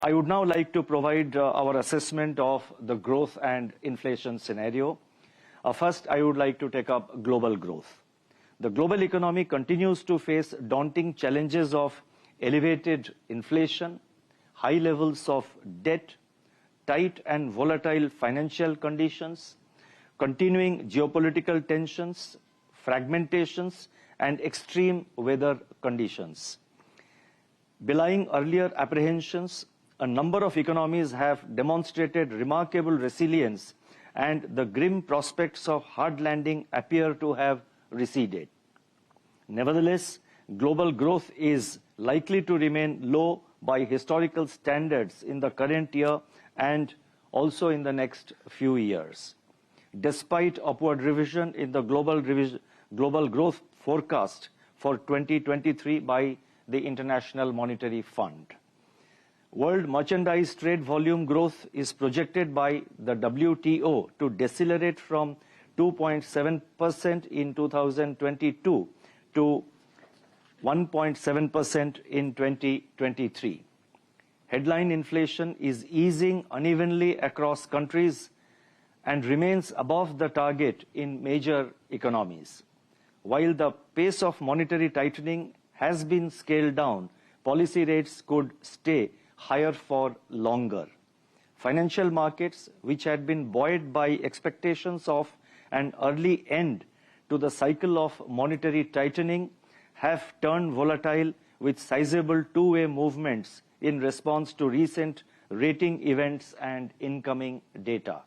I would now like to provide our assessment of the growth and inflation scenario. First, I would like to take up global growth. The global economy continues to face daunting challenges of elevated inflation, high levels of debt, tight and volatile financial conditions, continuing geopolitical tensions, fragmentations, and extreme weather conditions. Belying earlier apprehensions, a number of economies have demonstrated remarkable resilience, and the grim prospects of hard landing appear to have receded. Nevertheless, global growth is likely to remain low by historical standards in the current year and also in the next few years. Despite upward revision in the global growth forecast for 2023 by the International Monetary Fund. World merchandise trade volume growth is projected by the WTO to decelerate from 2.7% in 2022 to 1.7% in 2023. Headline inflation is easing unevenly across countries and remains above the target in major economies. While the pace of monetary tightening has been scaled down, policy rates could stay higher for longer. Financial markets, which had been buoyed by expectations of an early end to the cycle of monetary tightening, have turned volatile with sizable two-way movements in response to recent rating events and incoming data.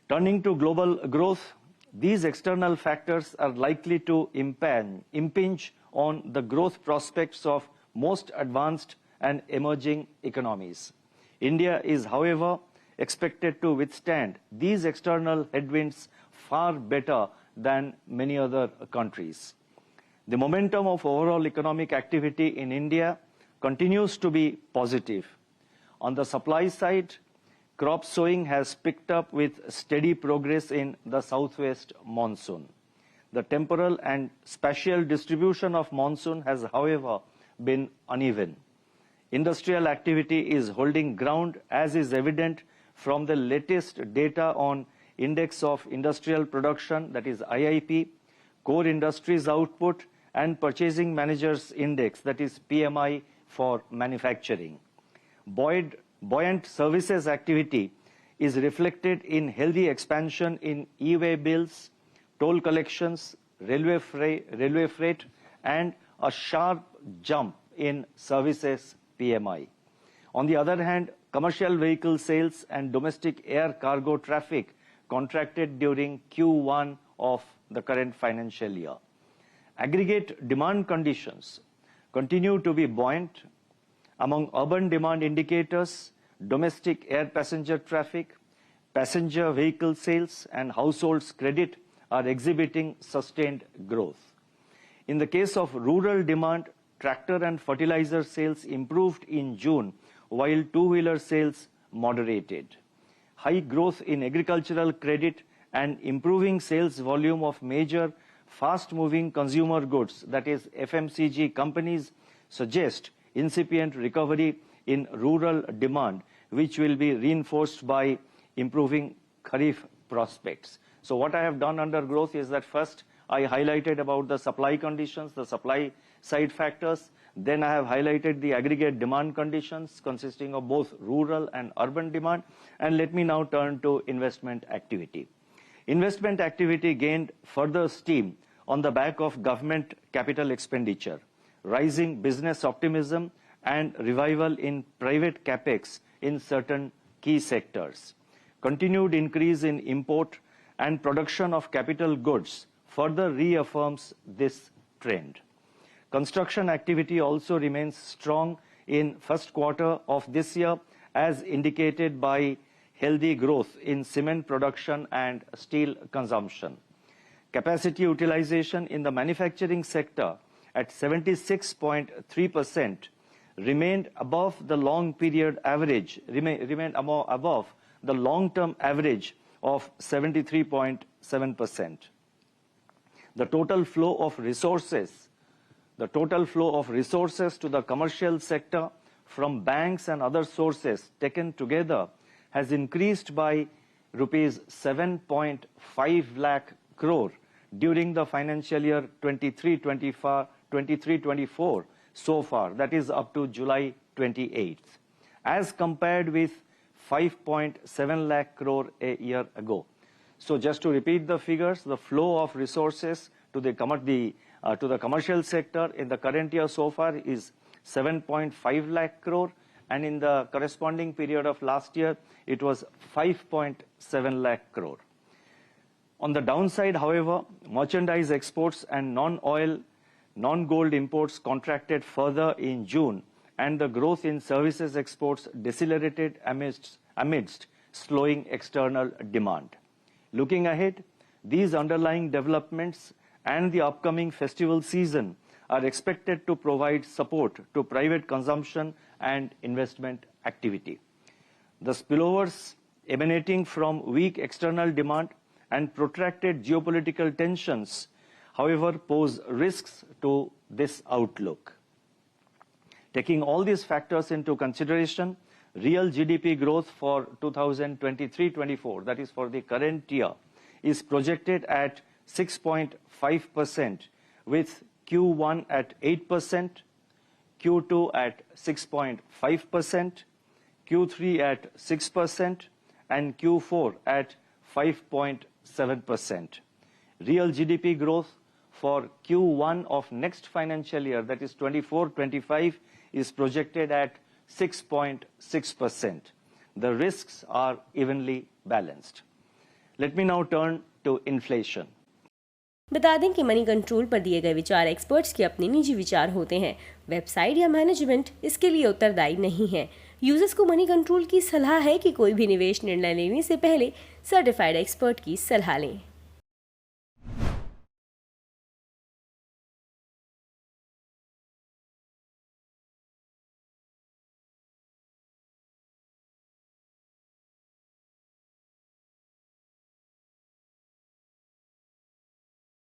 Turning to global growth, these external factors are likely to impinge on the growth prospects of most advanced and emerging economies. India is, however, expected to withstand these external headwinds far better than many other countries. The momentum of overall economic activity in India continues to be positive. On the supply side, crop sowing has picked up with steady progress in the southwest monsoon. The temporal and spatial distribution of monsoon has, however, been uneven. Industrial activity is holding ground, as is evident from the latest data on Index of Industrial Production, that is IIP, Core Industries Output, and Purchasing Managers Index, that is PMI for manufacturing. Buoyant services activity is reflected in healthy expansion in e-way bills, toll collections, railway freight, and a sharp jump in services PMI. On the other hand, commercial vehicle sales and domestic air cargo traffic contracted during Q1 of the current financial year. Aggregate demand conditions continue to be buoyant. Among urban demand indicators, domestic air passenger traffic, passenger vehicle sales, and households credit are exhibiting sustained growth. In the case of rural demand, tractor and fertilizer sales improved in June, while two-wheeler sales moderated. High growth in agricultural credit and improving sales volume of major fast-moving consumer goods, that is FMCG companies, suggest incipient recovery in rural demand, which will be reinforced by improving Kharif prospects. So what I have done under growth is that first I highlighted about the supply conditions, the supply side factors. Then I have highlighted the aggregate demand conditions consisting of both rural and urban demand. And let me now turn to investment activity. Investment activity gained further steam on the back of government capital expenditure, rising business optimism, and revival in private capex in certain key sectors. Continued increase in import and production of capital goods further reaffirms this trend. Construction activity also remains strong in first quarter of this year, as indicated by healthy growth in cement production and steel consumption. Capacity utilization in the manufacturing sector at 76.3% remained above the long period average, remained above the long-term average of 73.7%. The total flow of resources to the commercial sector from banks and other sources taken together has increased by rupees 7.5 lakh crore during the financial year 23-24 so far, that is up to July 28th, as compared with 5.7 lakh crore a year ago. So just to repeat the figures, the flow of resources to the commercial sector in the current year so far is 7.5 lakh crore, and in the corresponding period of last year, it was 5.7 lakh crore. On the downside, however, merchandise exports and non-oil, non-gold imports contracted further in June, and the growth in services exports decelerated amidst slowing external demand. Looking ahead, these underlying developments and the upcoming festival season are expected to provide support to private consumption and investment activity. The spillovers emanating from weak external demand and protracted geopolitical tensions, however, pose risks to this outlook. Taking all these factors into consideration, real GDP growth for 2023-24, that is for the current year, is projected at 6.5%, with Q1 at 8%, Q2 at 6.5%, Q3 at 6%, and Q4 at 5.7%. Real GDP growth for Q1 of next financial year, that is 24-25, is projected at 6.6%. The risks are evenly balanced. Let me now turn to inflation. बता दें कि money control पर दिए गए विचार experts के अपने निजी विचार होते हैं। वेबसाइट या मैनेजमेंट इसके लिए उत्तरदायी नहीं है। यूजर्स को मनी कंट्रोल की सलाह है कि कोई भी निवेश निर्णय लेने से पहले सर्टिफाइड एक्सपर्ट की सलाह लें।